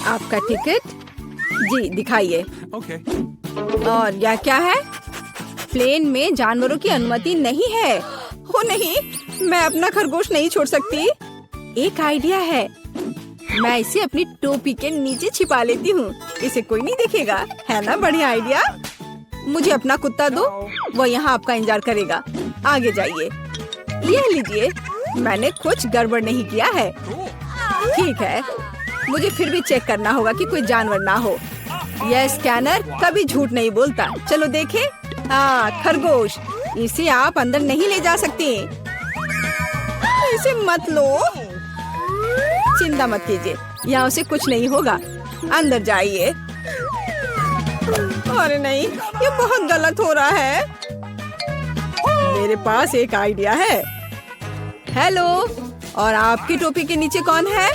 आपका टिकट जी दिखाइए। Okay. और यह क्या है? प्लेन में जानवरों की अनुमति नहीं है। हो नहीं, मैं अपना खरगोश नहीं छोड़ सकती। एक आइडिया है, मैं इसे अपनी टोपी के नीचे छिपा लेती हूँ। इसे कोई नहीं देखेगा, है ना? बढ़िया आइडिया। मुझे अपना कुत्ता दो, वो यहाँ आपका इंतजार करेगा। आगे जाइए। यह लीजिए, मैंने कुछ गड़बड़ नहीं किया है। ठीक है, मुझे फिर भी चेक करना होगा कि कोई जानवर ना हो। यह स्कैनर कभी झूठ नहीं बोलता। चलो देखें। हाँ, खरगोश। इसे आप अंदर नहीं ले जा सकते। इसे मत लो। चिंता मत कीजिए, यहाँ उसे कुछ नहीं होगा। अंदर जाइए। अरे नहीं, ये बहुत गलत हो रहा है। मेरे पास एक आइडिया है। हेलो, और आपकी टोपी के नीचे कौन है?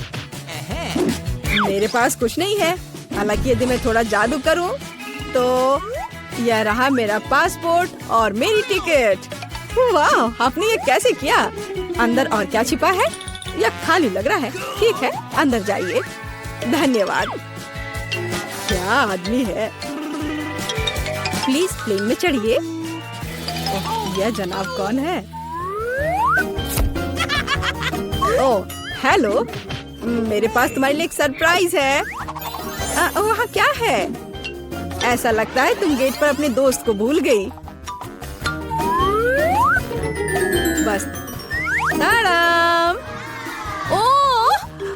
मेरे पास कुछ नहीं है। हालांकि यदि मैं थोड़ा जादू करूं, तो यह रहा मेरा पासपोर्ट और मेरी टिकट। वाह, आपने ये कैसे किया? अंदर और क्या छिपा है? यह खाली लग रहा है। ठीक है, अंदर जाइए। धन्यवाद। क्या आदमी है। प्लीज प्लेन में चढ़िए। यह जनाब कौन है? ओह, हेलो। मेरे पास तुम्हारे लिए एक सरप्राइज है। वहाँ क्या है? ऐसा लगता है तुम गेट पर अपने दोस्त को भूल गई। बस। ताड़ाम।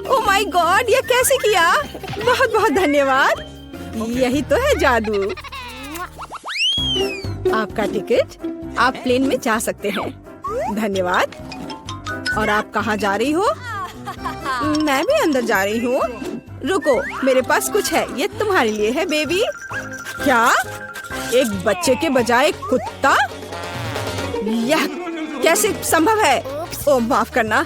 ओह माय गॉड, ये कैसे किया? बहुत बहुत धन्यवाद। यही तो है जादू। आपका टिकट, आप प्लेन में जा सकते हैं। धन्यवाद। और आप कहाँ जा रही हो? मैं भी अंदर जा रही हूँ। रुको, मेरे पास कुछ है। ये तुम्हारे लिए है बेबी। क्या? एक बच्चे के बजाय कुत्ता? यह कैसे संभव है? ओह माफ करना,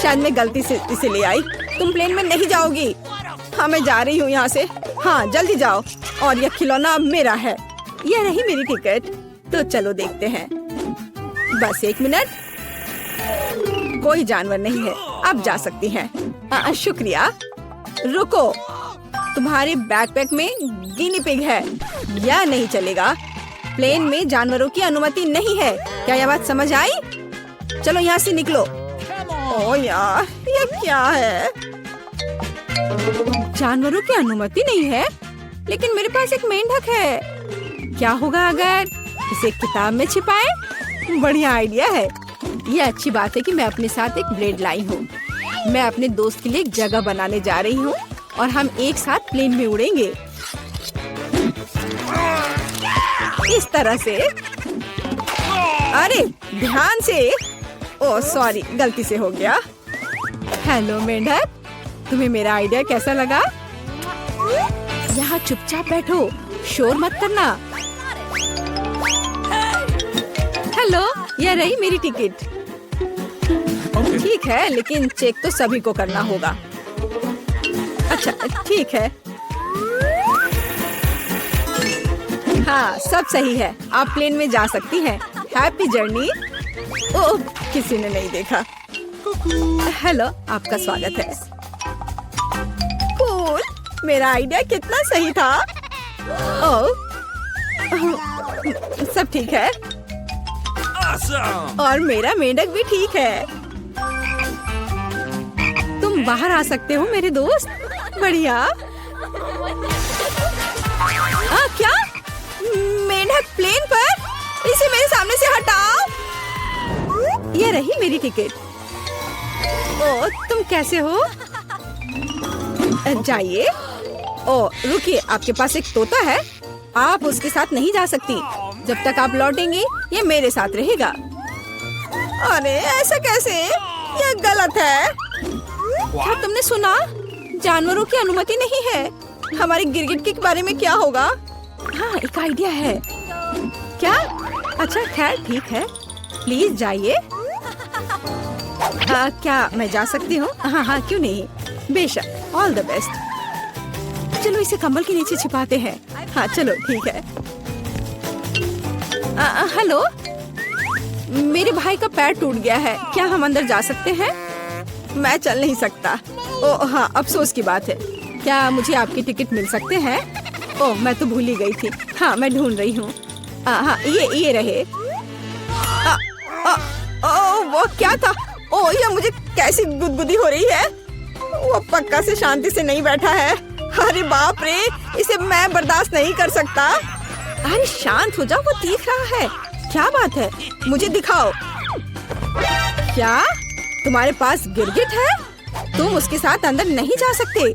शायद मैं गलती से इसे ले आई। तुम प्लेन में नहीं जाओगी। हाँ, मैं जा रही हूँ यहाँ से। हाँ, जल्दी जाओ। और यह खिलौना अब मेरा है। यह रही मेरी टिकट। तो चलो देखते हैं। बस एक मिनट। कोई जानवर नहीं है, आप जा सकती हैं। शुक्रिया। रुको, तुम्हारे बैकपैक में गिनी पिग है। यह नहीं चलेगा। प्लेन में जानवरों की अनुमति नहीं है। क्या यह बात समझ आई? चलो यहाँ से निकलो। ओह यार, ये क्या है? जानवरों की अनुमति नहीं है, लेकिन मेरे पास एक मेंढक है। क्या होगा अगर इसे किताब में छिपाएं? बढ़िया आइडिया है। ये अच्छी बात है कि मैं अपने साथ एक ब्लेड लाई हूँ। मैं अपने दोस्त के लिए एक जगह बनाने जा रही हूँ और हम एक साथ प्लेन में उड़ेंगे। इस तरह से। अरे ध्यान से। ओह सॉरी, गलती से हो गया। हेलो मेंढक, तुम्हें मेरा आइडिया कैसा लगा? यहाँ चुपचाप बैठो, शोर मत करना। हेलो, यह रही मेरी टिकट। ठीक है, लेकिन चेक तो सभी को करना होगा। अच्छा ठीक है। हाँ, सब सही है। आप प्लेन में जा सकती हैं। Happy journey. ओह, किसी ने नहीं देखा। हेलो, आपका स्वागत है। कूल, मेरा आइडिया कितना सही था। ओह, सब ठीक है। और मेरा मेंढक भी ठीक है। तुम बाहर आ सकते हो मेरे दोस्त। बढ़िया। क्या? मेंढक प्लेन पर? इसे मेरे सामने से हटाओ। ये रही मेरी टिकट। ओह, तुम कैसे हो? जाइए। ओह रुकिए, आपके पास एक तोता है। आप उसके साथ नहीं जा सकती। जब तक आप लौटेंगी, ये मेरे साथ रहेगा। अरे ऐसा कैसे? ये गलत है। क्या तुमने सुना? जानवरों की अनुमति नहीं है। हमारे गिरगिट के बारे में क्या होगा? हाँ, एक आइडिया है। क्या? अच्छा खैर ठीक है, प्लीज जाइए। क्या मैं जा सकती हूँ? हाँ हाँ, क्यों नहीं, बेशक। All the best. चलो इसे कंबल के नीचे छिपाते हैं। हाँ चलो ठीक है। हेलो, मेरे भाई का पैर टूट गया है। क्या हम अंदर जा सकते हैं? मैं चल नहीं सकता। ओह हाँ, अफसोस की बात है। क्या मुझे आपकी टिकट मिल सकते हैं? ओह, मैं तो भूल ही गई थी। हाँ, मैं ढूंढ रही हूँ। हाँ, ये रहे। वो क्या था? ओह, ये मुझे कैसी गुदगुदी हो रही है। वो पक्का से शांति से नहीं बैठा है। अरे बाप रे, इसे मैं बर्दाश्त नहीं कर सकता। अरे शांत हो जाओ, वो देख रहा है। क्या बात है, मुझे दिखाओ। क्या तुम्हारे पास गिरगिट है? तुम उसके साथ अंदर नहीं जा सकते।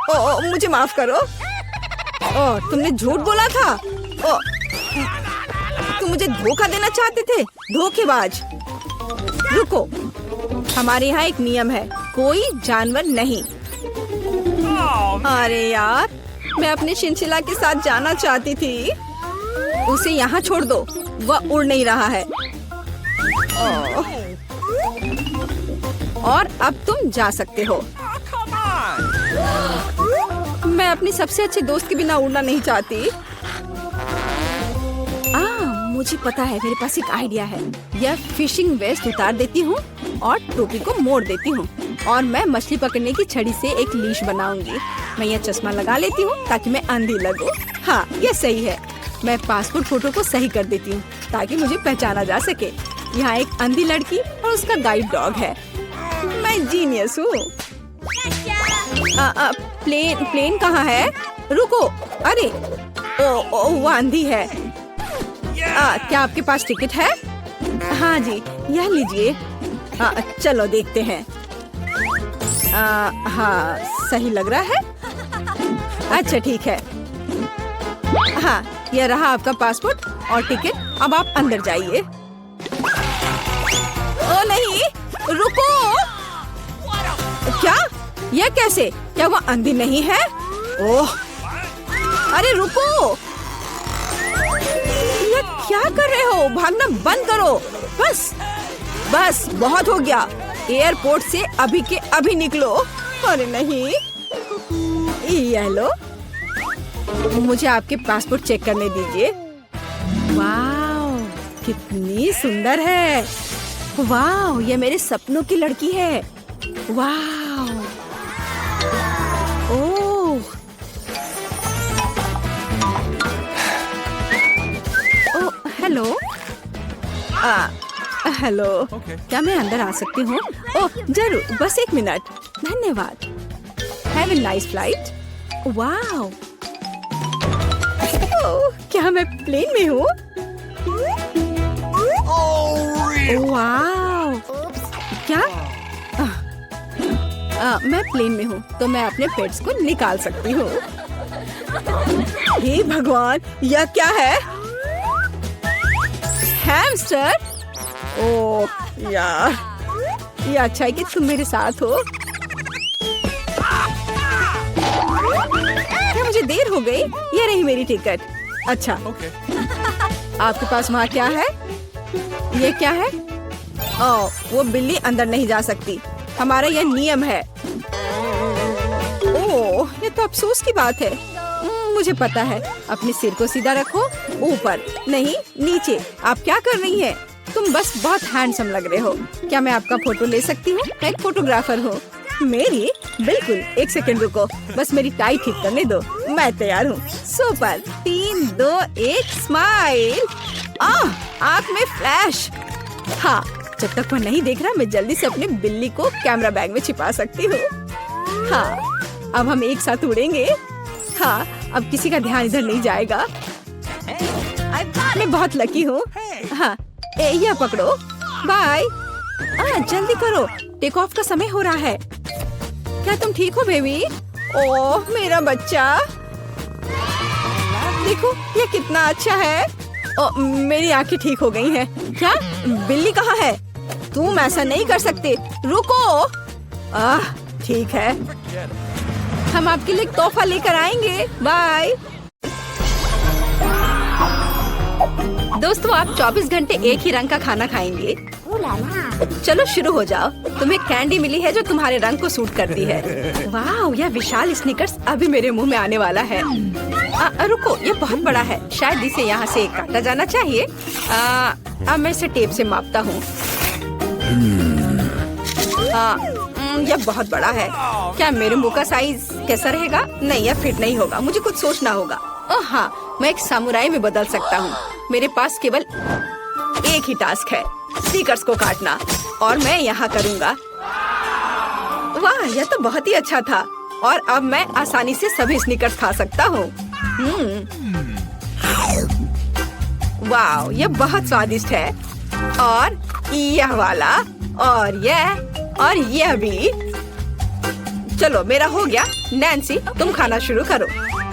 ओह, मुझे माफ करो। ओह, तुमने झूठ बोला था। ओह, तुम मुझे धोखा देना चाहते थे, धोखेबाज। रुको, हमारे यहाँ एक नियम है, कोई जानवर नहीं। अरे यार, मैं अपने शिनशिला के साथ जाना चाहती थी। उसे यहाँ छोड़ दो, वह उड़ नहीं रहा है। और अब तुम जा सकते हो। मैं अपनी सबसे अच्छे दोस्त के बिना उड़ना नहीं चाहती। मुझे पता है, मेरे पास एक आइडिया है। यह फिशिंग वेस्ट उतार देती हूँ और टोपी को मोड़ देती हूँ और मैं मछली पकड़ने की छड़ी से एक लीश बनाऊंगी। मैं यह चश्मा लगा लेती हूँ ताकि मैं अंधी लगूं। हाँ, यह सही है। मैं पासपोर्ट फोटो को सही कर देती हूँ ताकि मुझे पहचाना जा सके। यहाँ एक अंधी लड़की और उसका गाइड डॉग है। मैं जीनियस हूँ। प्लेन कहाँ है? रुको, अरे वो अंधी है। क्या आपके पास टिकट है? हाँ जी, यह लीजिए। चलो देखते हैं। हाँ, सही लग रहा है। अच्छा ठीक है। हाँ, यह रहा आपका पासपोर्ट और टिकट। अब आप अंदर जाइए। ओ नहीं, रुको। क्या? यह कैसे? क्या वो अंधी नहीं है? ओह, अरे रुको। यह क्या कर रहे हो? भागना बंद करो। बस बहुत हो गया। एयरपोर्ट से अभी के अभी निकलो। अरे नहीं, ये लो, मुझे आपके पासपोर्ट चेक करने दीजिए। वाह, कितनी सुंदर है। वाह, ये मेरे सपनों की लड़की है। वाह, ओह, हेलो। हेलो, क्या मैं अंदर आ सकती हूँ? ओह जरूर, बस 1 मिनट। धन्यवाद। Have a nice flight. वाह, क्या मैं प्लेन में हूँ? वाह, क्या? मैं प्लेन में हूँ तो मैं अपने पेट्स को निकाल सकती हूँ। हे भगवान, यह क्या है? हैमस्टर? ओह यार, ये अच्छा है कि तुम मेरे साथ हो। क्या मुझे देर हो गई? ये रही मेरी टिकट। अच्छा, आपके पास वहाँ क्या है? ये क्या है? ओह, वो बिल्ली अंदर नहीं जा सकती। हमारा यह नियम है। ओह, ये तो अफसोस की बात है। मुझे पता है। अपने सिर को सीधा रखो, ऊपर नहीं नीचे। आप क्या कर रही हैं? तुम बस बहुत हैंडसम लग रहे हो। क्या मैं आपका फोटो ले सकती हूँ? मैं एक फोटोग्राफर हूँ। मेरी? बिल्कुल, 1 सेकंड रुको, बस मेरी टाई ठीक करने दो। मैं तैयार हूँ। सुपर। 3, 2, 1, स्माइल। आँख में फ्लैश। हाँ, जब तक वो नहीं देख रहा, मैं जल्दी से अपने बिल्ली को कैमरा बैग में छिपा सकती हूँ। हाँ, अब हम एक साथ उड़ेंगे। हाँ, अब किसी का ध्यान इधर नहीं जाएगा। मैं बहुत लकी हूँ। हाँ, यह पकड़ो। बाय। जल्दी करो, टेक ऑफ का समय हो रहा है। क्या तुम ठीक हो बेबी? ओह मेरा बच्चा, देखो ये कितना अच्छा है। ओह, मेरी आंखें ठीक हो गई हैं। क्या? बिल्ली कहाँ है? तुम ऐसा नहीं कर सकते, रुको। ठीक है, हम आपके लिए तोहफा लेकर आएंगे। बाय। दोस्तों, आप 24 घंटे एक ही रंग का खाना खाएंगे? चलो शुरू हो जाओ। तुम्हें कैंडी मिली है जो तुम्हारे रंग को सूट करती है। वाह, यह विशाल स्निकर्स अभी मेरे मुंह में आने वाला है। रुको, ये बहुत बड़ा है, शायद इसे यहाँ से काटा जाना चाहिए। अब मैं इसे टेप से मापता हूँ। यह बहुत बड़ा है। क्या मेरे मुंह का साइज कैसा रहेगा? नहीं, यह फिट नहीं होगा। मुझे कुछ सोचना होगा। ओह हाँ, मैं एक सामुराई में बदल सकता हूँ। मेरे पास केवल एक ही टास्क है, स्नीकर्स को काटना, और मैं यहाँ करूँगा। वाह, यह तो बहुत ही अच्छा था। और अब मैं आसानी से सभी स्नीकर्स खा सकता हूँ। वाह, यह बहुत स्वादिष्ट है। और यह वाला, और यह भी। चलो, मेरा हो गया। नैन्सी, तुम खाना शुरू करो।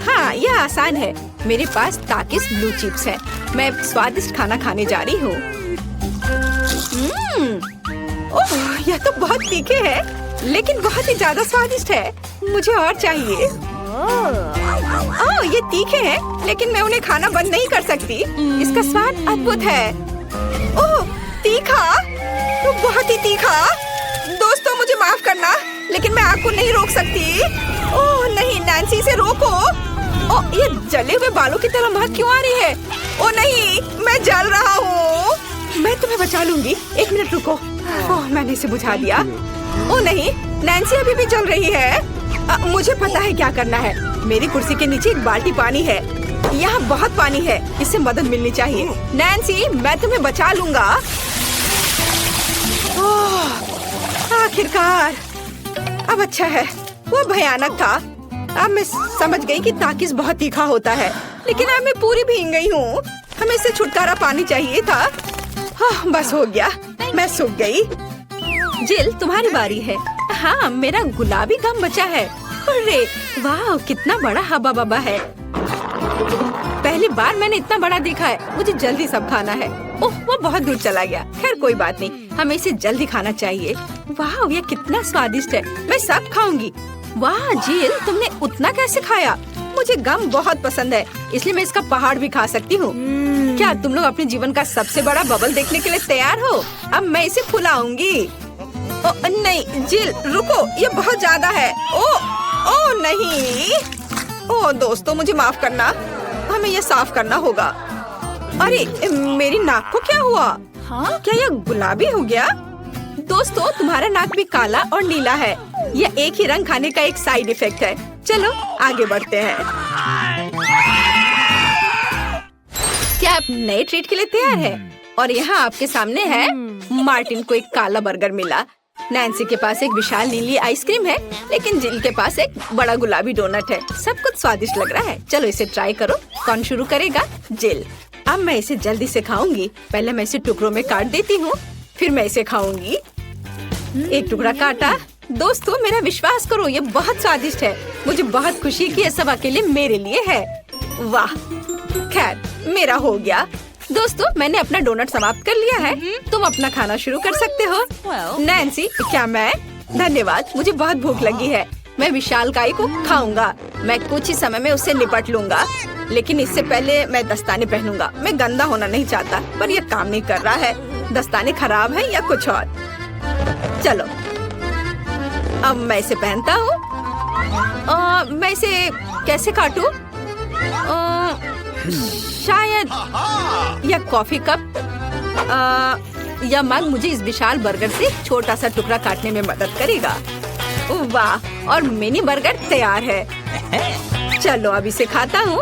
हाँ, यह आसान है। मेरे पास ताकिस ब्लू चिप्स है। मैं स्वादिष्ट खाना खाने जा रही हूँ। ओह, यह तो बहुत तीखे है, लेकिन बहुत ही ज्यादा स्वादिष्ट है। मुझे और चाहिए। ओह, ये तीखे हैं, लेकिन मैं उन्हें खाना बंद नहीं कर सकती। इसका स्वाद अद्भुत है। ओह, तीखा, तो बहुत ही तीखा। दोस्तों, मुझे माफ करना, लेकिन मैं आग को नहीं रोक सकती। ओह नहीं, नैन्सी, से रोको। ओह, ये जले हुए बालों की तरह महक क्यों आ रही है? ओह नहीं, मैं जल रहा हूँ। मैं तुम्हें बचा लूंगी। एक मिनट रुको। ओह, मैंने इसे बुझा दिया। ओह नहीं, नैन्सी अभी भी जल रही है। मुझे पता है क्या करना है। मेरी कुर्सी के नीचे एक बाल्टी पानी है। यहाँ बहुत पानी है, इससे मदद मिलनी चाहिए। नैन्सी, मैं तुम्हें बचा लूंगा। ओह, आखिरकार। अब अच्छा है, वो भयानक था। अब मैं समझ गई कि ताकिस बहुत तीखा होता है, लेकिन अब मैं पूरी भीग गई हूँ। हमें इससे छुटकारा पानी चाहिए था। हाँ, बस हो गया, मैं सूख गई। जिल, तुम्हारी बारी है। हाँ, मेरा गुलाबी गम बचा है। अरे वाह, कितना बड़ा हब्बा बब्बा है। पहली बार मैंने इतना बड़ा देखा है। मुझे जल्दी सब खाना है। ओह, वो बहुत दूर चला गया। खैर कोई बात नहीं, हमें इसे जल्दी खाना चाहिए। वाह, ये कितना स्वादिष्ट है। मैं सब खाऊंगी। वाह जिल, तुमने उतना कैसे खाया? मुझे गम बहुत पसंद है, इसलिए मैं इसका पहाड़ भी खा सकती हूँ। क्या तुम लोग अपने जीवन का सबसे बड़ा बबल देखने के लिए तैयार हो? अब मैं इसे फुलाऊंगी। नहीं जिल, रुको, ये बहुत ज्यादा है। ओ नहीं। ओ दोस्तों, मुझे माफ करना, हमें ये साफ करना होगा। अरे मेरी नाक को क्या हुआ? हाँ? क्या यह गुलाबी हो गया? दोस्तों, तुम्हारा नाक भी काला और नीला है। यह एक ही रंग खाने का एक साइड इफेक्ट है। चलो आगे बढ़ते हैं। क्या आप नए ट्रीट के लिए तैयार हैं? और यहाँ आपके सामने है। मार्टिन को एक काला बर्गर मिला। नैन्सी के पास एक विशाल नीली आइसक्रीम है, लेकिन जिल के पास एक बड़ा गुलाबी डोनट है। सब कुछ स्वादिष्ट लग रहा है। चलो इसे ट्राई करो। कौन शुरू करेगा? जिल। अब मैं इसे जल्दी से खाऊंगी। पहले मैं इसे टुकड़ों में काट देती हूँ, फिर मैं इसे खाऊंगी। एक टुकड़ा काटा। दोस्तों, मेरा विश्वास करो, ये बहुत स्वादिष्ट है। मुझे बहुत खुशी कि ये सब अकेले मेरे लिए है। वाह, खैर मेरा हो गया। दोस्तों, मैंने अपना डोनट समाप्त कर लिया है। तुम अपना खाना शुरू कर सकते हो। नैन्सी, क्या मैं? धन्यवाद, मुझे बहुत भूख लगी है। मैं विशालकाय को खाऊंगा। मैं कुछ ही समय में उससे निपट लूंगा, लेकिन इससे पहले मैं दस्ताने पहनूंगा। मैं गंदा होना नहीं चाहता, पर यह काम नहीं कर रहा है। दस्ताने खराब है या कुछ और। चलो, अब मैं इसे पहनता हूँ। मैं इसे कैसे काटूं? शायद यह कॉफी कप या मग मुझे इस विशाल बर्गर से छोटा सा टुकड़ा काटने में मदद करेगा। वाह, और मिनी बर्गर तैयार है। चलो अब इसे खाता हूँ।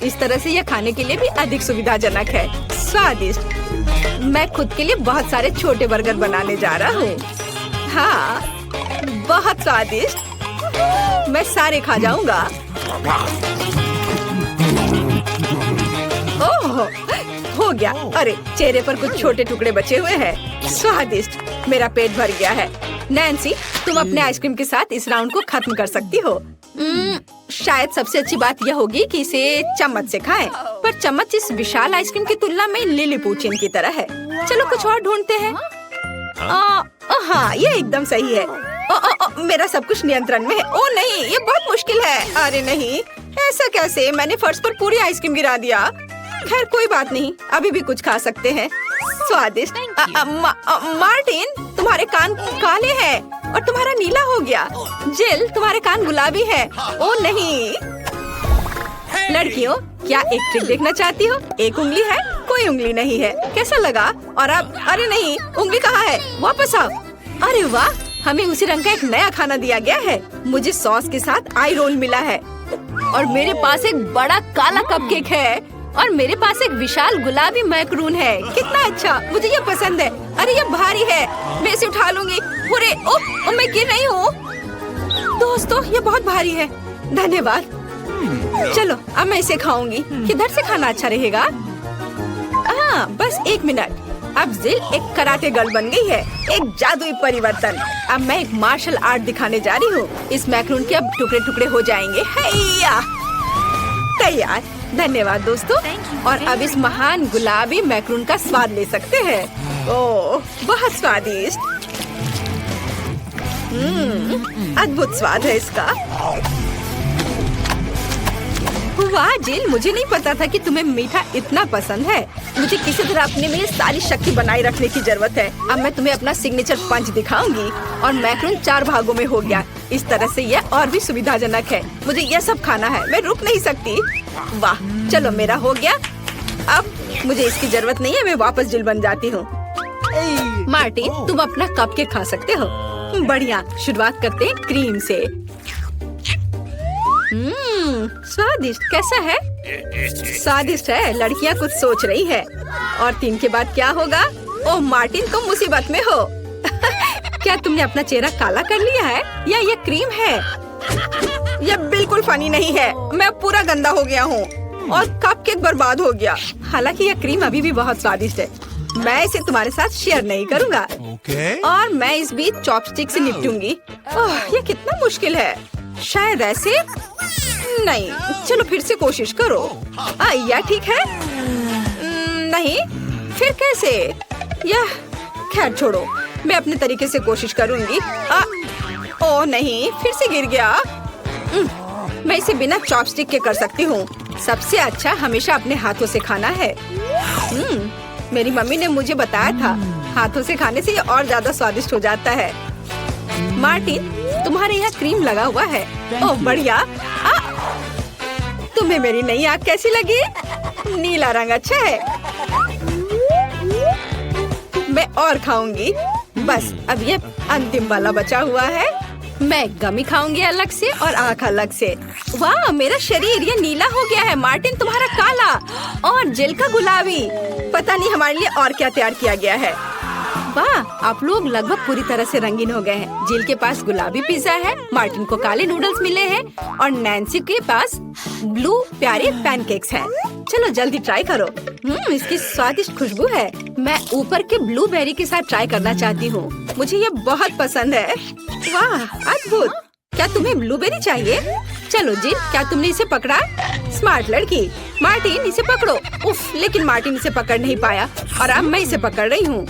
इस तरह से यह खाने के लिए भी अधिक सुविधाजनक है। स्वादिष्ट। मैं खुद के लिए बहुत सारे छोटे बर्गर बनाने जा रहा हूँ। हाँ, बहुत स्वादिष्ट। मैं सारे खा जाऊंगा। ओह, हो गया। अरे चेहरे पर कुछ छोटे टुकड़े बचे हुए हैं। स्वादिष्ट। मेरा पेट भर गया है। नैन्सी, तुम अपने आइसक्रीम के साथ इस राउंड को खत्म कर सकती हो। शायद सबसे अच्छी बात यह होगी कि इसे चम्मच से खाएं, पर चम्मच इस विशाल आइसक्रीम की तुलना में लिलीपुचिन की तरह है। चलो कुछ और ढूंढते हैं। हाँ, ये एकदम सही है। मेरा सब कुछ नियंत्रण में है। ओ नहीं, ये बहुत मुश्किल है। अरे नहीं, ऐसा कैसे? मैंने फर्श पर पूरी आइसक्रीम गिरा दिया। खैर कोई बात नहीं, अभी भी कुछ खा सकते हैं। स्वादिष्ट। मार्टिन, तुम्हारे कान काले हैं और तुम्हारा नीला हो गया। जिल, तुम्हारे कान गुलाबी है। ओ नहीं। लड़कियों, क्या एक ट्रिक देखना चाहती हो? एक उंगली है, कोई कोई उंगली नहीं है। कैसा लगा? और अब अरे नहीं, उंगली कहाँ है? वापस आओ। अरे वाह, हमें उसी रंग का एक नया खाना दिया गया है। मुझे सॉस के साथ आई रोल मिला है और मेरे पास एक बड़ा काला कपकेक है और मेरे पास एक विशाल गुलाबी मैक्रून है। कितना अच्छा, मुझे ये पसंद है। अरे ये भारी है, मैं इसे उठा लूंगी। पूरे ओह, मैं गिर रही हूँ। दोस्तों ये बहुत भारी है। धन्यवाद। चलो अब मैं इसे खाऊंगी। किधर से खाना अच्छा रहेगा? हाँ, बस 1 मिनट। अब जिल एक कराटे गर्ल बन गई है, एक जादुई परिवर्तन। अब मैं एक मार्शल आर्ट दिखाने जा रही हूँ। इस मैक्रून के अब टुकड़े टुकड़े हो जाएंगे। हैया, तैयार। धन्यवाद दोस्तों। और अब इस महान गुलाबी मैक्रून का स्वाद ले सकते हैं। ओह, बहुत स्वादिष्ट। अद्भुत स्वाद है इसका। वाह जिल, मुझे नहीं पता था कि तुम्हें मीठा इतना पसंद है। मुझे किसी तरह अपने में सारी शक्ति बनाए रखने की जरूरत है। अब मैं तुम्हें अपना सिग्नेचर पंच दिखाऊंगी और मैक्रून 4 भागों में हो गया। इस तरह से यह और भी सुविधाजनक है। मुझे यह सब खाना है, मैं रुक नहीं सकती। वाह, चलो मेरा हो गया। अब मुझे इसकी जरूरत नहीं है, मैं वापस जिल बन जाती हूँ। मार्टिन, तुम अपना कपकेक खा सकते हो। बढ़िया, शुरुआत करते हैं क्रीम से। स्वादिष्ट। कैसा है? स्वादिष्ट है। लड़कियाँ कुछ सोच रही है। और 3 के बाद क्या होगा? ओह मार्टिन, तुम मुसीबत में हो। क्या तुमने अपना चेहरा काला कर लिया है या ये क्रीम है? यह बिल्कुल फनी नहीं है। मैं पूरा गंदा हो गया हूँ और कपकेक बर्बाद हो गया। हालांकि यह क्रीम अभी भी बहुत स्वादिष्ट है। मैं इसे तुम्हारे साथ शेयर नहीं करूँगा। और मैं इस बीच चॉपस्टिक से निपटूंगी। ओह, ये कितना मुश्किल है। शायद ऐसे नहीं। चलो फिर से कोशिश करो। यह ठीक है? नहीं, फिर कैसे? यह खैर छोड़ो, मैं अपने तरीके से कोशिश करूंगी। ओह नहीं, फिर से गिर गया। मैं इसे बिना चॉपस्टिक के कर सकती हूँ। सबसे अच्छा हमेशा अपने हाथों से खाना है। मेरी मम्मी ने मुझे बताया था, हाथों से खाने से ये और ज्यादा स्वादिष्ट हो जाता है। मार्टिन, तुम्हारे यहाँ क्रीम लगा हुआ है। ओह बढ़िया। तुम्हें मेरी नई आँख कैसी लगी? नीला रंग अच्छा है। मैं और खाऊंगी। बस अब ये अंतिम वाला बचा हुआ है। मैं गमी खाऊंगी अलग से और आँख अलग से। वाह, मेरा शरीर ये नीला हो गया है। मार्टिन, तुम्हारा काला और जिल का गुलाबी। पता नहीं हमारे लिए और क्या तैयार किया गया है। वाह, आप लोग लगभग पूरी तरह से रंगीन हो गए हैं। जिल के पास गुलाबी पिज्जा है, मार्टिन को काले नूडल्स मिले हैं और नैन्सी के पास ब्लू प्यारे पैनकेक्स हैं। चलो जल्दी ट्राई करो। इसकी स्वादिष्ट खुशबू है। मैं ऊपर के ब्लूबेरी के साथ ट्राई करना चाहती हूँ। मुझे ये बहुत पसंद है। वाह, अद्भुत। क्या तुम्हें ब्लूबेरी चाहिए? चलो जिल, क्या तुमने इसे पकड़ा? स्मार्ट लड़की। मार्टिन, इसे पकड़ो। उफ, लेकिन मार्टिन इसे पकड़ नहीं पाया और अब मैं इसे पकड़ रही हूँ।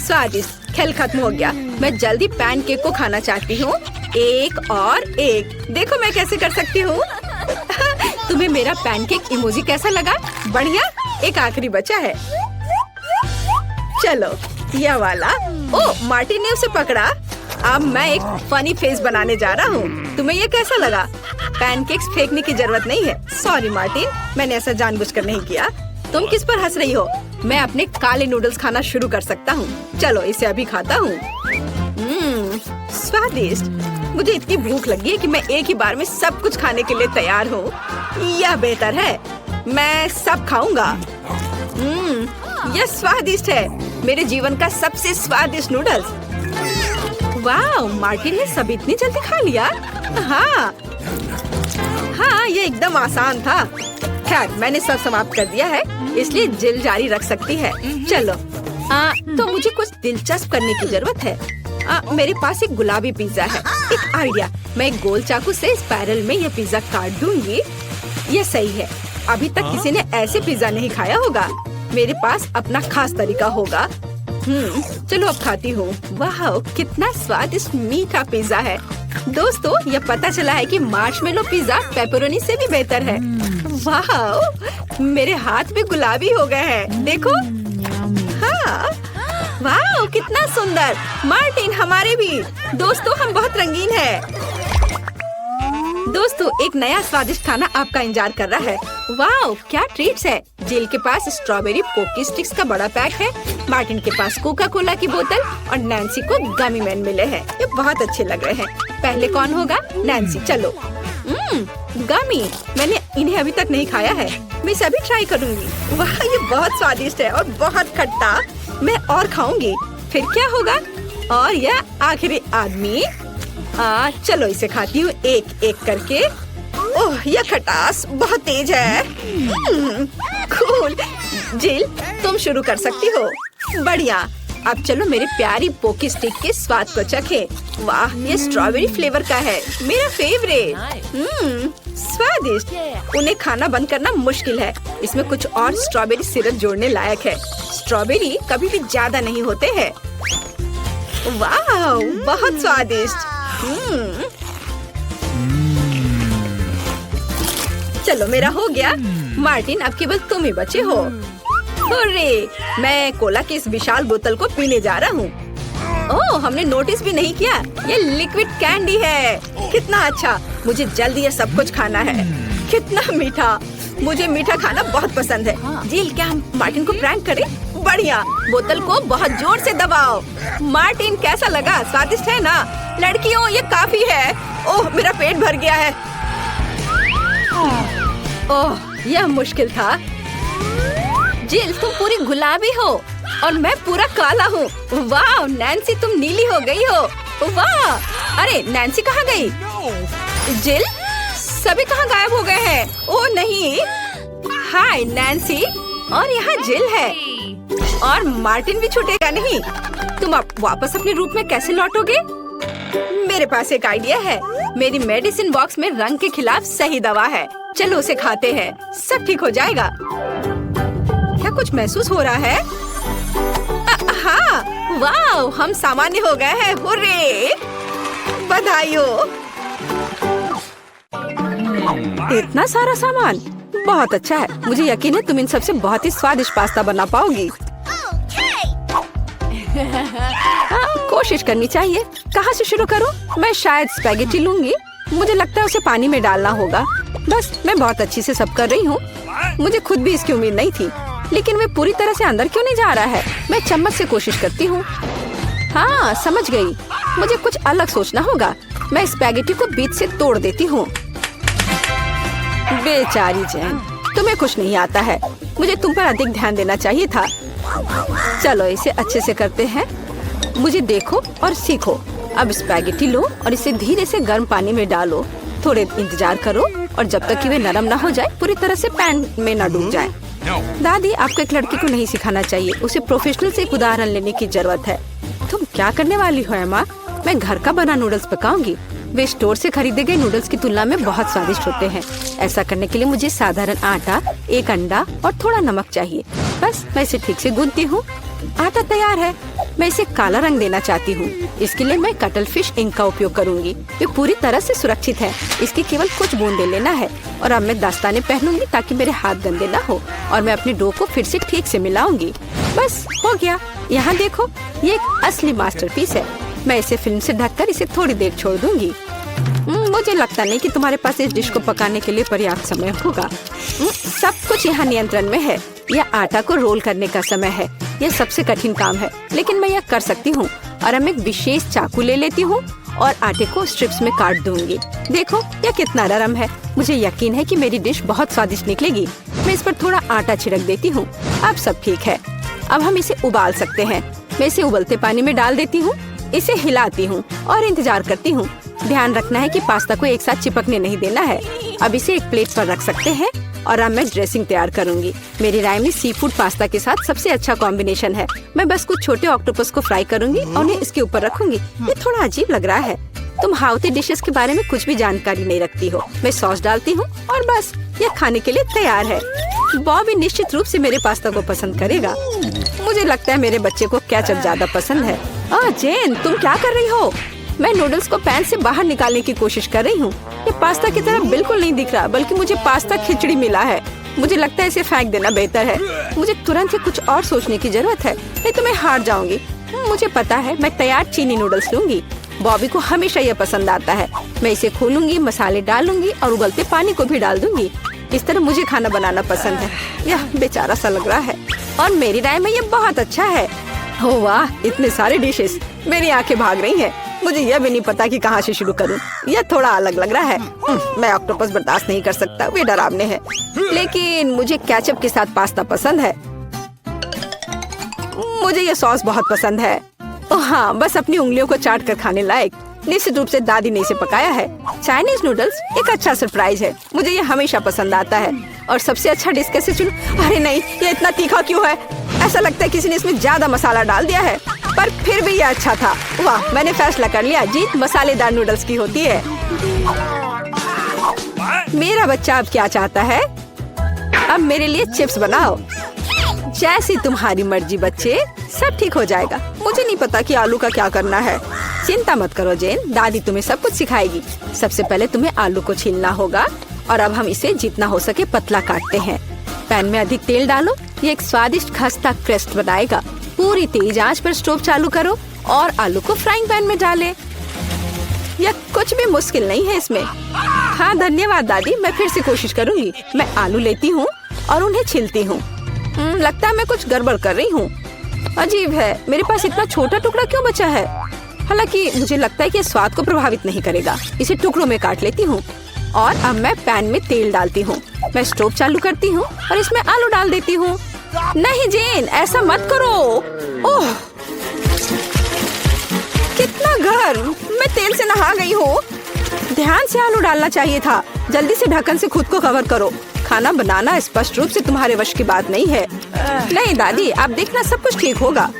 स्वादिष्ट। खेल खत्म हो गया। मैं जल्दी पैनकेक को खाना चाहती हूँ। एक और एक। देखो मैं कैसे कर सकती हूँ। तुम्हें मेरा पैनकेक इमोजी कैसा लगा? बढ़िया। एक आखिरी बचा है। चलो यह वाला। ओह, मार्टिन ने उसे पकड़ा। अब मैं एक फनी फेस बनाने जा रहा हूँ। तुम्हें ये कैसा लगा? पैनकेक्स फेंकने की जरूरत नहीं है। सॉरी मार्टिन, मैंने ऐसा जानबूझकर नहीं किया। तुम किस पर हंस रही हो? मैं अपने काले नूडल्स खाना शुरू कर सकता हूँ। चलो इसे अभी खाता हूँ। स्वादिष्ट। मुझे इतनी भूख लगी है कि मैं एक ही बार में सब कुछ खाने के लिए तैयार हूँ। यह बेहतर है। मैं सब खाऊंगा। यह स्वादिष्ट है। मेरे जीवन का सबसे स्वादिष्ट नूडल्स। वाह, मार्टिन ने सब इतनी जल्दी खा लिया। हाँ, ये एकदम आसान था। खैर, मैंने सब समाप्त कर दिया है, इसलिए जिल जारी रख सकती है। चलो, तो मुझे कुछ दिलचस्प करने की जरूरत है। मेरे पास एक गुलाबी पिज्जा है। एक आइडिया, मैं एक गोल चाकू से स्पाइरल में यह पिज्जा काट दूंगी। यह सही है। अभी तक किसी ने ऐसे पिज्जा नहीं खाया होगा। मेरे पास अपना खास तरीका होगा। चलो अब खाती हूँ। वाह, कितना स्वादिष्ट मीठा पिज्जा है। दोस्तों, यह पता चला है कि मार्शमेलो पिज्जा पेपरोनी से भी बेहतर है। वाह, मेरे हाथ भी गुलाबी हो गए हैं। देखो। हाँ, वाह, कितना सुंदर। मार्टिन, हमारे भी। दोस्तों, हम बहुत रंगीन हैं। दोस्तों, एक नया स्वादिष्ट खाना आपका इंतजार कर रहा है। वाह, क्या ट्रीट्स है। जिल के पास स्ट्रॉबेरी पोकी स्टिक्स का बड़ा पैक है, मार्टिन के पास कोका कोला की बोतल और नैन्सी को गमी मैन मिले हैं। ये बहुत अच्छे लग रहे हैं। पहले कौन होगा? नैन्सी। चलो। गमी, मैंने इन्हें अभी तक नहीं खाया है, मैं इसे अभी ट्राई करूंगी। वाह, ये बहुत स्वादिष्ट है और बहुत खट्टा। मैं और खाऊंगी। फिर क्या होगा? और यह आखिरी आदमी। चलो इसे खाती हूँ एक एक करके। ओह, यह खटास बहुत तेज है। कूल। जिल, तुम शुरू कर सकती हो। बढ़िया। अब चलो मेरे प्यारी पोकी स्टिक के स्वाद को चखें। वाह, ये स्ट्रॉबेरी फ्लेवर का है, मेरा फेवरेट। स्वादिष्ट। उन्हें खाना बंद करना मुश्किल है। इसमें कुछ और स्ट्रॉबेरी सिरप जोड़ने लायक है। स्ट्रॉबेरी कभी भी ज्यादा नहीं होते हैं। वाह, बहुत स्वादिष्ट। चलो मेरा हो गया। मार्टिन, अब केवल तुम ही बचे हो। हुर्रे, मैं कोला की इस विशाल बोतल को पीने जा रहा हूँ। ओह, हमने नोटिस भी नहीं किया। ये लिक्विड कैंडी है। कितना अच्छा। मुझे जल्दी ये सब कुछ खाना है। कितना मीठा। मुझे मीठा खाना बहुत पसंद है। जिल, क्या हम मार्टिन को प्रैंक करें? बढ़िया। बोतल को बहुत जोर से दबाओ। मार्टिन, कैसा लगा? स्वादिष्ट है ना? लड़कियों, ये काफी है। ओह, मेरा पेट भर गया है। ओह, यह मुश्किल था। जिल, तुम पूरी गुलाबी हो और मैं पूरा काला हूँ। वाह, नैन्सी, तुम नीली हो गई हो। वाह। अरे, नैन्सी कहाँ गई? जिल, सभी कहाँ गायब हो गए हैं? ओह नहीं। हाय नैन्सी, और यहाँ जिल है और मार्टिन भी छूटेगा नहीं। तुम अब वापस अपने रूप में कैसे लौटोगे? मेरे पास एक आइडिया है। मेरी मेडिसिन बॉक्स में रंग के खिलाफ सही दवा है। चलो उसे खाते हैं, सब ठीक हो जाएगा। क्या कुछ महसूस हो रहा है? हाँ, वाह, हम सामान्य हो गए हैं। हुर्रे, बधाई हो। इतना सारा सामान, बहुत अच्छा है। मुझे यकीन है तुम इन सबसे बहुत ही स्वादिष्ट पास्ता बना पाओगी। कोशिश करनी चाहिए। कहाँ से शुरू करूँ? मैं शायद स्पैगेटी लूंगी। मुझे लगता है उसे पानी में डालना होगा। बस, मैं बहुत अच्छी से सब कर रही हूँ। मुझे खुद भी इसकी उम्मीद नहीं थी, लेकिन वे पूरी तरह से अंदर क्यों नहीं जा रहा है? मैं चम्मच से कोशिश करती हूँ। हाँ, समझ गई। मुझे कुछ अलग सोचना होगा। मैं स्पैगेटी को बीच से तोड़ देती हूँ। बेचारी जैन, तुम्हें कुछ नहीं आता है। मुझे तुम पर अधिक ध्यान देना चाहिए था। चलो इसे अच्छे से करते हैं। मुझे देखो और सीखो। अब स्पैगेटी लो और इसे धीरे से गर्म पानी में डालो। थोड़े इंतजार करो और जब तक कि वे नरम ना हो जाए, पूरी तरह से पैन में न डूब जाए। दादी, आपको एक लड़की को नहीं सिखाना चाहिए। उसे प्रोफेशनल से एक उदाहरण लेने की जरूरत है। तुम क्या करने वाली हो एमा? मैं घर का बना नूडल्स पकाऊंगी। वे स्टोर से खरीदे गए नूडल्स की तुलना में बहुत स्वादिष्ट होते हैं। ऐसा करने के लिए मुझे साधारण आटा, एक अंडा और थोड़ा नमक चाहिए। बस, मैं इसे ठीक से गूंथती हूँ। आटा तैयार है। मैं इसे काला रंग देना चाहती हूँ। इसके लिए मैं कटल फिश इंक का उपयोग करूँगी। ये पूरी तरह से सुरक्षित है। इसकी केवल कुछ बूंदे लेना है। और अब मैं दस्ताने पहनूंगी ताकि मेरे हाथ गंदे ना हो। और मैं अपने डो को फिर से ठीक से मिलाऊंगी। बस, हो गया। यहाँ देखो, ये एक असली मास्टरपीस है। मैं इसे फिल्म से ढककर इसे थोड़ी देर छोड़ दूंगी। मुझे लगता नहीं कि तुम्हारे पास इस डिश को पकाने के लिए पर्याप्त समय होगा। सब कुछ यहाँ नियंत्रण में है। यह आटा को रोल करने का समय है। यह सबसे कठिन काम है, लेकिन मैं यह कर सकती हूँ। और अब एक विशेष चाकू ले लेती हूँ और आटे को स्ट्रिप्स में काट दूंगी। देखो, यह कितना नरम है। मुझे यकीन है कि मेरी डिश बहुत स्वादिष्ट निकलेगी। मैं इस पर थोड़ा आटा छिड़क देती हूँ। अब सब ठीक है। अब हम इसे उबाल सकते हैं। मैं इसे उबलते पानी में डाल देती हूँ। इसे हिलाती हूँ और इंतजार करती हूँ। ध्यान रखना है कि पास्ता को एक साथ चिपकने नहीं देना है। अब इसे एक प्लेट पर रख सकते हैं और अब मैं ड्रेसिंग तैयार करूंगी। मेरी राय में सी फूड पास्ता के साथ सबसे अच्छा कॉम्बिनेशन है। मैं बस कुछ छोटे ऑक्टोपस को फ्राई करूंगी और उन्हें इसके ऊपर रखूंगी। ये थोड़ा अजीब लग रहा है। तुम हाउती डिशेस के बारे में कुछ भी जानकारी नहीं रखती हो। मैं सॉस डालती हूँ और बस, यह खाने के लिए तैयार है। बॉबी निश्चित रूप से मेरे पास्ता को पसंद करेगा। मुझे लगता है मेरे बच्चे को केचप ज्यादा पसंद है। जेन, तुम क्या कर रही हो? मैं नूडल्स को पैन से बाहर निकालने की कोशिश कर रही हूँ। ये पास्ता की तरह बिल्कुल नहीं दिख रहा, बल्कि मुझे पास्ता खिचड़ी मिला है। मुझे लगता है इसे फेंक देना बेहतर है। मुझे तुरंत ही कुछ और सोचने की जरूरत है, नहीं तो मैं हार जाऊंगी। मुझे पता है, मैं तैयार चीनी नूडल्स लूंगी। बॉबी को हमेशा यह पसंद आता है। मैं इसे खोलूंगी, मसाले डालूंगी और उबलते पानी को भी डाल दूंगी। इस तरह मुझे खाना बनाना पसंद है। यह बेचारा सा लग रहा है और मेरी राय में ये बहुत अच्छा है। ओह वाह, इतने सारे डिशेस, मेरी आंखें भाग रही हैं। मुझे यह भी नहीं पता कि कहाँ से शुरू करूं। यह थोड़ा अलग लग रहा है। मैं ऑक्टोपस बर्दाश्त नहीं कर सकता, वे डरावने हैं। लेकिन मुझे केचप के साथ पास्ता पसंद है। मुझे ये सॉस बहुत पसंद है। ओह हाँ, बस अपनी उंगलियों को चाट कर खाने लायक। निश्चित रूप से दादी ने इसे पकाया है। चाइनीज नूडल्स एक अच्छा सरप्राइज है। मुझे ये हमेशा पसंद आता है। और सबसे अच्छा डिश कैसे चुनूं? अरे नहीं, ये इतना तीखा क्यों है? ऐसा लगता है किसी ने इसमें ज्यादा मसाला डाल दिया है। पर फिर भी ये अच्छा था। वाह, मैंने फैसला कर लिया, जीत मसालेदार नूडल्स की होती है। मेरा बच्चा अब क्या चाहता है? अब मेरे लिए चिप्स बनाओ। जैसी तुम्हारी मर्जी बच्चे, सब ठीक हो जाएगा। मुझे नहीं पता कि आलू का क्या करना है। चिंता मत करो जेन, दादी तुम्हें सब कुछ सिखाएगी। सबसे पहले तुम्हें आलू को छीलना होगा और अब हम इसे जितना हो सके पतला काटते हैं। पैन में अधिक तेल डालो, ये एक स्वादिष्ट खस्ता क्रस्ट बनाएगा। पूरी तेज आंच पर स्टोव चालू करो और आलू को फ्राइंग पैन में डालें। यह कुछ भी मुश्किल नहीं है इसमें। हाँ धन्यवाद दादी, मैं फिर से कोशिश करूंगी। मैं आलू लेती हूँ और उन्हें छीलती हूँ। लगता है मैं कुछ गड़बड़ कर रही हूँ। अजीब है, मेरे पास इतना छोटा टुकड़ा क्यों बचा है? हालांकि मुझे लगता है कि स्वाद को प्रभावित नहीं करेगा। इसे टुकड़ों में काट लेती हूँ और अब मैं पैन में तेल डालती हूँ। मैं स्टोव चालू करती हूँ और इसमें आलू डाल देती हूँ। नहीं जेन, ऐसा मत करो। ओह, कितना गर्म! मैं तेल से नहा गई हूँ। ध्यान से आलू डालना चाहिए था। जल्दी से ढक्कन से खुद को कवर करो। खाना बनाना स्पष्ट रूप से तुम्हारे वश की बात नहीं है। नहीं दादी, आप देखना सब कुछ ठीक होगा।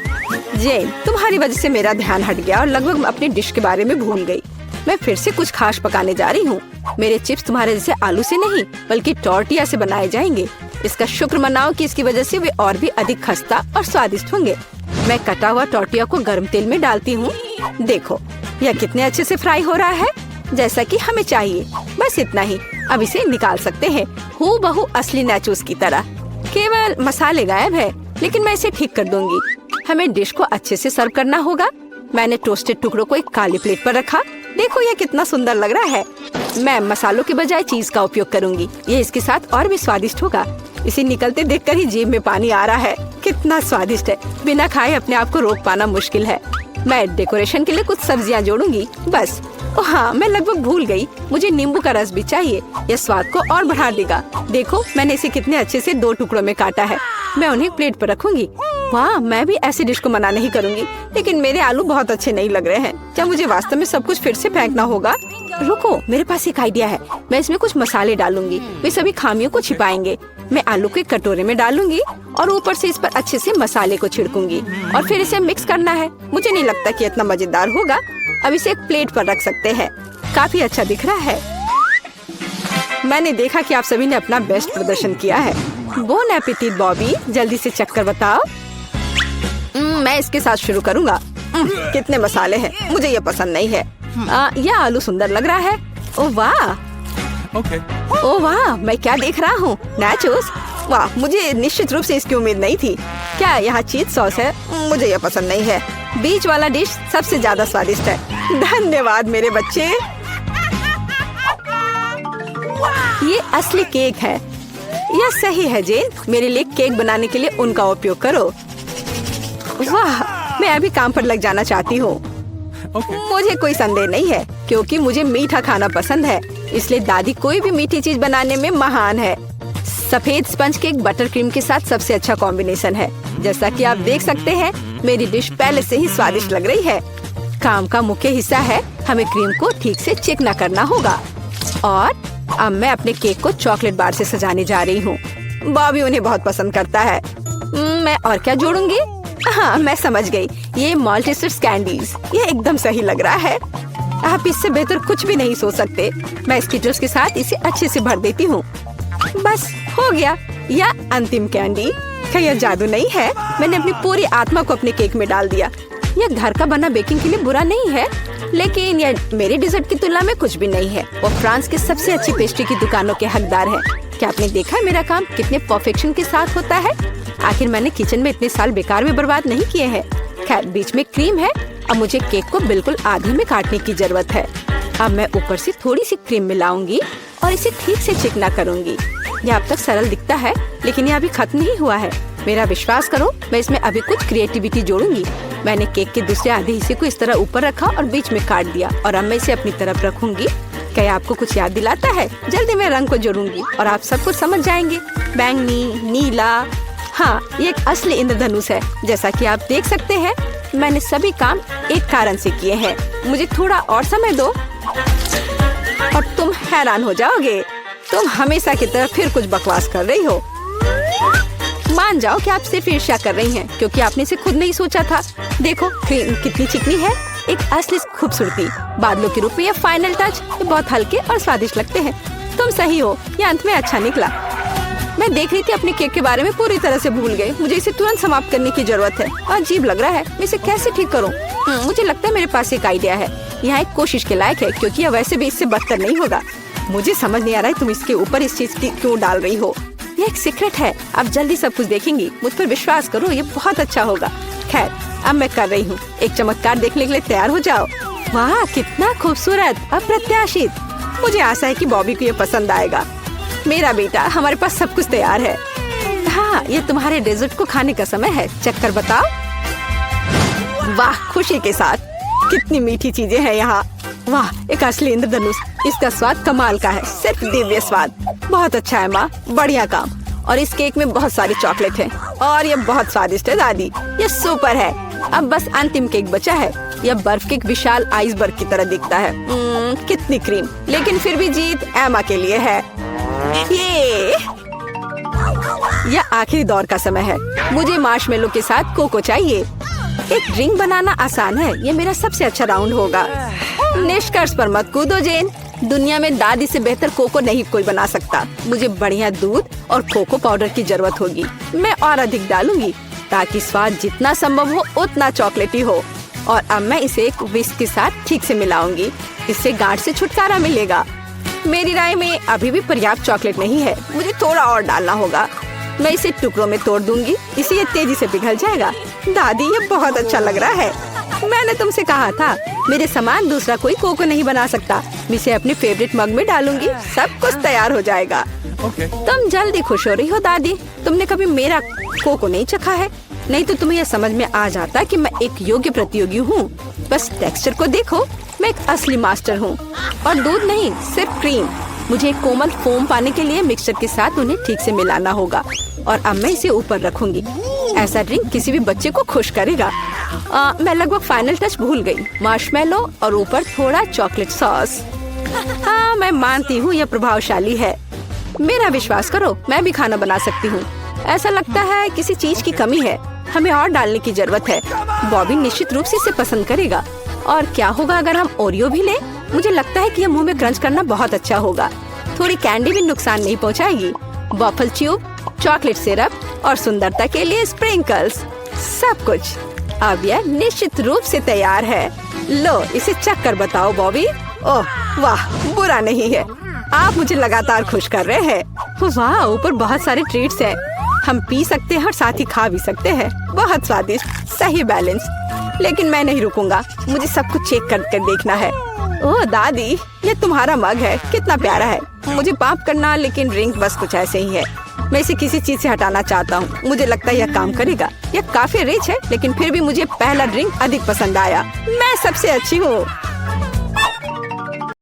जेन, तुम्हारी वजह से मेरा ध्यान हट गया और लगभग अपनी डिश के बारे में भूल गई। मैं फिर से कुछ खास पकाने जा रही हूँ। मेरे चिप्स तुम्हारे जैसे आलू से नहीं बल्कि टॉर्टिया से बनाए जाएंगे। इसका शुक्र मनाओ कि इसकी वजह से वे और भी अधिक खस्ता और स्वादिष्ट होंगे। मैं कटा हुआ टॉर्टिया को गर्म तेल में डालती हूँ। देखो, यह कितने अच्छे से फ्राई हो रहा है, जैसा कि हमें चाहिए। बस इतना ही, अब इसे निकाल सकते हैं। हूबहू असली नाचोस की तरह। केवल मसाले गायब है, लेकिन मैं इसे ठीक कर दूंगी। हमें डिश को अच्छे से सर्व करना होगा। मैंने टोस्टेड टुकड़ों को एक काली प्लेट पर रखा। देखो यह कितना सुंदर लग रहा है। मैं मसालों के बजाय चीज का उपयोग करूंगी। ये इसके साथ और भी स्वादिष्ट होगा। इसे निकलते देखकर ही जीभ में पानी आ रहा है। कितना स्वादिष्ट है, बिना खाए अपने आप को रोक पाना मुश्किल है। मैं डेकोरेशन के लिए कुछ सब्जियां जोड़ूंगी बस। ओह हाँ, मैं लगभग भूल गई, मुझे नींबू का रस भी चाहिए। यह स्वाद को और बढ़ा देगा। देखो मैंने इसे कितने अच्छे से 2 टुकड़ों में काटा है। मैं उन्हें प्लेट पर रखूंगी। वाह, मैं भी ऐसी डिश को मना नहीं करूंगी। लेकिन मेरे आलू बहुत अच्छे नहीं लग रहे हैं। क्या मुझे वास्तव में सब कुछ फिर से फेंकना होगा? रुको, मेरे पास एक आइडिया है। मैं इसमें कुछ मसाले डालूंगी, वे सभी खामियों को छिपाएंगे। मैं आलू को एक कटोरे में डालूंगी और ऊपर से इस पर अच्छे से मसाले को छिड़कूंगी और फिर इसे मिक्स करना है। मुझे नहीं लगता कि इतना मजेदार होगा। अब इसे एक प्लेट पर रख सकते हैं। काफी अच्छा दिख रहा है। मैंने देखा कि आप सभी ने अपना बेस्ट प्रदर्शन किया है। बोन एपेटिट बॉबी, जल्दी से चख कर बताओ। मैं इसके साथ शुरू करूंगा। कितने मसाले हैं, मुझे ये पसंद नहीं है। यह आलू सुंदर लग रहा है। ओह वाह, ओह वाह, मैं क्या देख रहा हूँ? नाचोस। वाह, मुझे निश्चित रूप से इसकी उम्मीद नहीं थी। क्या यहाँ चीज सॉस है? मुझे यह पसंद नहीं है। बीच वाला डिश सबसे ज्यादा स्वादिष्ट है। धन्यवाद मेरे बच्चे। ये असली केक है। यह सही है जेन, मेरे लिए केक बनाने के लिए उनका उपयोग करो। वाह, मैं अभी काम पर लग जाना चाहती हूँ। मुझे कोई संदेह नहीं है क्योंकि मुझे मीठा खाना पसंद है। इसलिए दादी कोई भी मीठी चीज बनाने में महान है। सफेद स्पंज केक बटर क्रीम के साथ सबसे अच्छा कॉम्बिनेशन है। जैसा कि आप देख सकते हैं, मेरी डिश पहले से ही स्वादिष्ट लग रही है। काम का मुख्य हिस्सा है हमें क्रीम को ठीक से चिकना करना होगा। और अब मैं अपने केक को चॉकलेट बार से सजाने जा रही हूँ। बॉबी उन्हें बहुत पसंद करता है। मैं और क्या जोड़ूंगी? हाँ, मैं समझ गई। ये माल्टेसर्स कैंडीज, ये एकदम सही लग रहा है। आप इससे बेहतर कुछ भी नहीं सोच सकते। मैं स्किटल्स के साथ इसे अच्छे से भर देती हूँ। बस हो गया। यह अंतिम कैंडी। क्या यह जादू नहीं है? मैंने अपनी पूरी आत्मा को अपने केक में डाल दिया। यह घर का बना बेकिंग के लिए बुरा नहीं है, लेकिन यह मेरे डिजर्ट की तुलना में कुछ भी नहीं है। वो फ्रांस के सबसे अच्छी पेस्ट्री की दुकानों के हकदार है। क्या आपने देखा है मेरा काम कितने परफेक्शन के साथ होता है? आखिर मैंने किचन में इतने साल बेकार में बर्बाद नहीं किए हैं। खैर, बीच में क्रीम है। अब मुझे केक को बिल्कुल आधे में काटने की जरूरत है। अब मैं ऊपर से थोड़ी सी क्रीम मिलाऊंगी और इसे ठीक से चिकना करूंगी। यह अब तक सरल दिखता है, लेकिन यह अभी खत्म नहीं हुआ है। मेरा विश्वास करो, मैं इसमें अभी कुछ क्रिएटिविटी जोड़ूंगी। मैंने केक के दूसरे आधे हिस्से को इस तरह ऊपर रखा और बीच में काट दिया, और अब मैं इसे अपनी तरफ रखूंगी। क्या आपको कुछ याद दिलाता है? जल्दी मैं रंग को जोड़ूंगी और आप सब कुछ समझ जाएंगे। बैंगनी, नीला, हाँ, ये एक असली इंद्रधनुष है। जैसा कि आप देख सकते हैं, मैंने सभी काम एक कारण से किए हैं। मुझे थोड़ा और समय दो और तुम हैरान हो जाओगे। तुम हमेशा की तरह फिर कुछ बकवास कर रही हो। मान जाओ कि आप सिर्फ ईर्ष्या कर रही हैं, क्योंकि आपने इसे खुद नहीं सोचा था। देखो क्रीम कितनी चिकनी है, एक असली खूबसूरती। बादलों के रूप में ये फाइनल टच। ये बहुत हल्के और स्वादिष्ट लगते हैं। तुम सही हो, ये अंत में अच्छा निकला। मैं देख रही थी अपने केक के बारे में पूरी तरह से भूल गई। मुझे इसे तुरंत समाप्त करने की जरूरत है। अजीब लग रहा है, मैं इसे कैसे ठीक करूं? मुझे लगता है मेरे पास एक आइडिया है। यह एक कोशिश के लायक है, क्योंकि यह वैसे भी इससे बदतर नहीं होगा। मुझे समझ नहीं आ रहा है तुम इसके ऊपर इस चीज की क्यों डाल रही हो। ये एक सीक्रेट है। आप जल्दी सब कुछ देखेंगी। मुझ पर विश्वास करो, ये बहुत अच्छा होगा। खैर, अब मैं कर रही हूँ। एक चमत्कार देखने के लिए तैयार हो जाओ। वाह, कितना खूबसूरत, अप्रत्याशित। मुझे आशा है कि बॉबी को ये पसंद आएगा। मेरा बेटा, हमारे पास सब कुछ तैयार है। हाँ, ये तुम्हारे डेजर्ट को खाने का समय है। चक्कर बताओ। वाह, खुशी के साथ। कितनी मीठी चीजें हैं यहाँ। वाह, एक असली इंद्रधनुष। इसका स्वाद कमाल का है, सिर्फ दिव्य स्वाद। बहुत अच्छा है माँ, बढ़िया काम। और इस केक में बहुत सारी चॉकलेट है और ये बहुत स्वादिष्ट है दादी। ये सुपर है। अब बस अंतिम केक बचा है। यह बर्फ के एक विशाल आइसबर्ग की तरह दिखता है। कितनी क्रीम, लेकिन फिर भी जीत एमा के लिए है। यह आखिरी दौर का समय है। मुझे मार्शमेलो के साथ कोको चाहिए। एक ड्रिंक बनाना आसान है। ये मेरा सबसे अच्छा राउंड होगा। निष्कर्ष पर मत कूदो जेन। दुनिया में दादी से बेहतर कोको नहीं कोई बना सकता। मुझे बढ़िया दूध और कोको पाउडर की जरूरत होगी। मैं और अधिक डालूंगी ताकि स्वाद जितना संभव हो उतना चॉकलेटी हो। और अब मैं इसे एक विस्क के साथ ठीक से मिलाऊंगी। इससे गांठ से छुटकारा मिलेगा। मेरी राय में अभी भी पर्याप्त चॉकलेट नहीं है। मुझे थोड़ा और डालना होगा। मैं इसे टुकड़ों में तोड़ दूंगी, इससे ये तेजी से पिघल जाएगा। दादी, ये बहुत अच्छा लग रहा है। मैंने तुमसे कहा था, मेरे समान दूसरा कोई कोको नहीं बना सकता। मैं इसे अपने फेवरेट मग में डालूंगी। सब कुछ तैयार हो जाएगा। तुम जल्दी खुश हो रही हो दादी। तुमने कभी मेरा कोको नहीं चखा है, नहीं तो तुम्हें यह समझ में आ जाता कि मैं एक योग्य प्रतियोगी हूँ। बस टेक्सचर को देखो, मैं एक असली मास्टर हूँ। और दूध नहीं, सिर्फ क्रीम। मुझे एक कोमल फोम पाने के लिए मिक्सचर के साथ उन्हें ठीक से मिलाना होगा। और अब मैं इसे ऊपर रखूंगी। ऐसा ड्रिंक किसी भी बच्चे को खुश करेगा। मैं लगभग फाइनल टच भूल गई। मार्शमेलो और ऊपर थोड़ा चॉकलेट सॉस। हाँ, मैं मानती हूँ यह प्रभावशाली है। मेरा विश्वास करो, मैं भी खाना बना सकती हूँ। ऐसा लगता है किसी चीज की कमी है। हमें और डालने की जरूरत है। बॉबी निश्चित रूप से इसे पसंद करेगा। और क्या होगा अगर हम ओरियो भी लें? मुझे लगता है कि यह मुंह में क्रंच करना बहुत अच्छा होगा। थोड़ी कैंडी भी नुकसान नहीं पहुंचाएगी। वॉफल ट्यूब, चॉकलेट सिरप और सुंदरता के लिए स्प्रिंकल्स, सब कुछ। अब यह निश्चित रूप से तैयार है। लो, इसे चख कर बताओ बॉबी। ओह वाह, बुरा नहीं है। आप मुझे लगातार खुश कर रहे हैं। वाह, ऊपर बहुत सारे ट्रीट्स हैं। हम पी सकते हैं और साथ ही खा भी सकते हैं। बहुत स्वादिष्ट, सही बैलेंस। लेकिन मैं नहीं रुकूंगा। मुझे सब कुछ चेक कर देखना है। ओह दादी, ये तुम्हारा मग है, कितना प्यारा है। मुझे माफ करना, लेकिन ड्रिंक बस कुछ ऐसे ही है। मैं इसे किसी चीज से हटाना चाहता हूँ। मुझे लगता है यह काम करेगा। यह काफी रिच है, लेकिन फिर भी मुझे पहला ड्रिंक अधिक पसंद आया। मैं सबसे अच्छी हूँ।